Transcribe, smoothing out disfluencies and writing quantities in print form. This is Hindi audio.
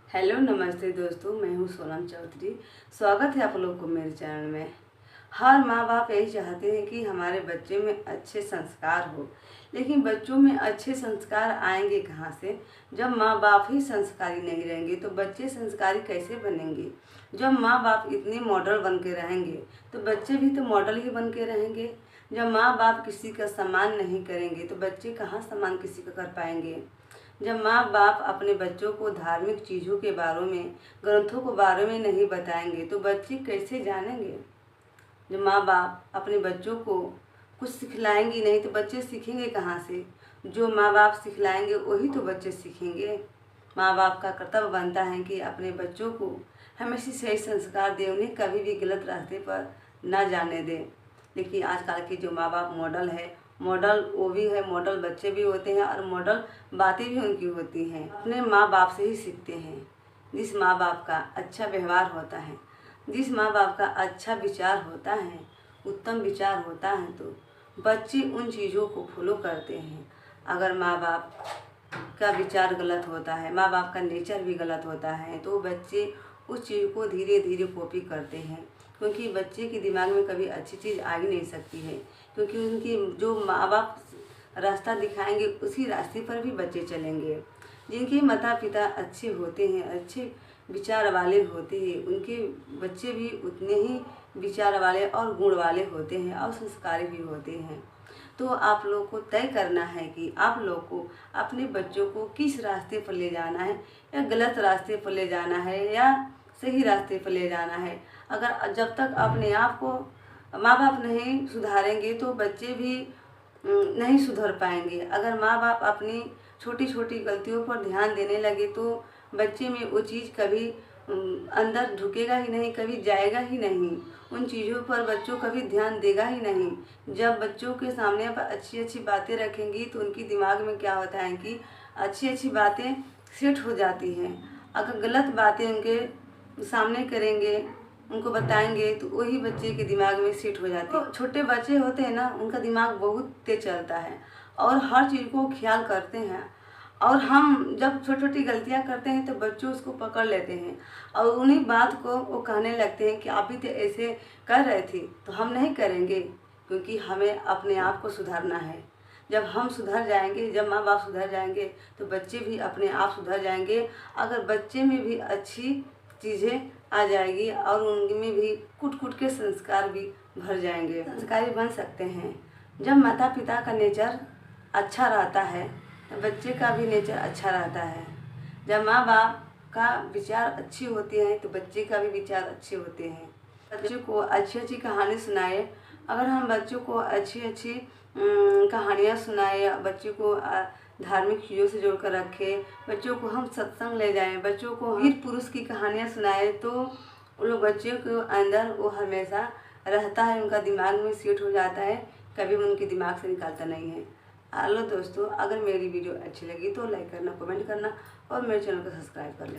हेलो नमस्ते दोस्तों, मैं हूँ सोनम चौधरी। स्वागत है आप लोग को मेरे चैनल में। हर माँ बाप यही चाहते हैं कि हमारे बच्चे में अच्छे संस्कार हो, लेकिन बच्चों में अच्छे संस्कार आएंगे कहाँ से? जब माँ बाप ही संस्कारी नहीं रहेंगे तो बच्चे संस्कारी कैसे बनेंगे? जब माँ बाप इतने मॉडल बन के रहेंगे तो बच्चे भी तो मॉडल ही बन के रहेंगे। जब माँ बाप किसी का सम्मान नहीं करेंगे तो बच्चे कहाँ सम्मान किसी का कर पाएंगे? जब माँ बाप अपने बच्चों को धार्मिक चीज़ों के बारे में, ग्रंथों के बारे में नहीं बताएंगे तो बच्चे कैसे जानेंगे? जब माँ बाप अपने बच्चों को कुछ सिखलाएंगी नहीं तो बच्चे सीखेंगे कहाँ से? जो माँ बाप सिखलाएंगे वही तो बच्चे सीखेंगे। माँ बाप का कर्तव्य बनता है कि अपने बच्चों को हमेशा सही संस्कार दें, उन्हें कभी भी गलत रास्ते पर न जाने दें। लेकिन आजकल के जो माँ बाप मॉडल है, मॉडल वो भी है, मॉडल बच्चे भी होते हैं और मॉडल बातें भी उनकी होती हैं। अपने माँ बाप से ही सीखते हैं। जिस माँ बाप का अच्छा व्यवहार होता है, जिस माँ बाप का अच्छा विचार होता है, उत्तम विचार होता है, तो बच्चे उन चीज़ों को फॉलो करते हैं। अगर माँ बाप का विचार गलत होता है, माँ बाप का नेचर भी गलत होता है, तो बच्चे उस चीज़ को धीरे धीरे कॉपी करते हैं। क्योंकि बच्चे के दिमाग में कभी अच्छी चीज़ आ ही नहीं सकती है, क्योंकि उनकी जो माँ बाप रास्ता दिखाएंगे उसी रास्ते पर भी बच्चे चलेंगे। जिनके माता पिता अच्छे होते हैं, अच्छे विचार वाले होते हैं, उनके बच्चे भी उतने ही विचार वाले और गुण वाले होते हैं और संस्कारी भी होते हैं। तो आप लोग को तय करना है कि आप लोग को अपने बच्चों को किस रास्ते पर ले जाना है, या गलत रास्ते पर ले जाना है या सही रास्ते पर ले जाना है। अगर जब तक अपने आप को माँ बाप नहीं सुधारेंगे तो बच्चे भी नहीं सुधर पाएंगे। अगर माँ बाप अपनी छोटी छोटी गलतियों पर ध्यान देने लगे तो बच्चे में वो चीज़ कभी अंदर ढुकेगा ही नहीं, कभी जाएगा ही नहीं। उन चीज़ों पर बच्चों कभी ध्यान देगा ही नहीं। जब बच्चों के सामने पर अच्छी अच्छी बातें रखेंगी तो उनकी दिमाग में क्या होता है कि अच्छी अच्छी बातें सेट हो जाती हैं। अगर गलत बातें उनके सामने करेंगे, उनको बताएंगे, तो वही बच्चे के दिमाग में सेट हो जाती है। छोटे बच्चे होते हैं ना, उनका दिमाग बहुत तेज चलता है और हर चीज़ को ख्याल करते हैं। और हम जब छोटी छोटी गलतियां करते हैं तो बच्चे उसको पकड़ लेते हैं और उन्हीं बात को वो कहने लगते हैं कि आप भी तो ऐसे कर रहे थे, तो हम नहीं करेंगे। क्योंकि हमें अपने आप को सुधारना है। जब हम सुधर जाएंगे, जब माँ बाप सुधर जाएंगे तो बच्चे भी अपने आप सुधर जाएंगे। अगर बच्चे में भी अच्छी चीज़ें आ जाएगी और उनमें भी कुट कुट के संस्कार भी भर जाएंगे, संस्कारी बन सकते हैं। जब माता पिता का नेचर अच्छा रहता है तो बच्चे का भी नेचर अच्छा रहता है। जब माँ बाप का विचार अच्छी होते हैं तो बच्चे का भी विचार अच्छे होते हैं। बच्चों को अच्छी अच्छी कहानी सुनाए। अगर हम बच्चों को अच्छी अच्छी कहानियाँ सुनाए, बच्चों को धार्मिक चीज़ों से जोड़कर रखें, बच्चों को हम सत्संग ले जाएं, बच्चों को वीर पुरुष की कहानियाँ सुनाएं, तो उन लोग बच्चों के अंदर वो हमेशा रहता है, उनका दिमाग में सेट हो जाता है, कभी उनके दिमाग से निकालता नहीं है। हेलो दोस्तों, अगर मेरी वीडियो अच्छी लगी तो लाइक करना, कमेंट करना और मेरे चैनल को सब्सक्राइब कर लेना।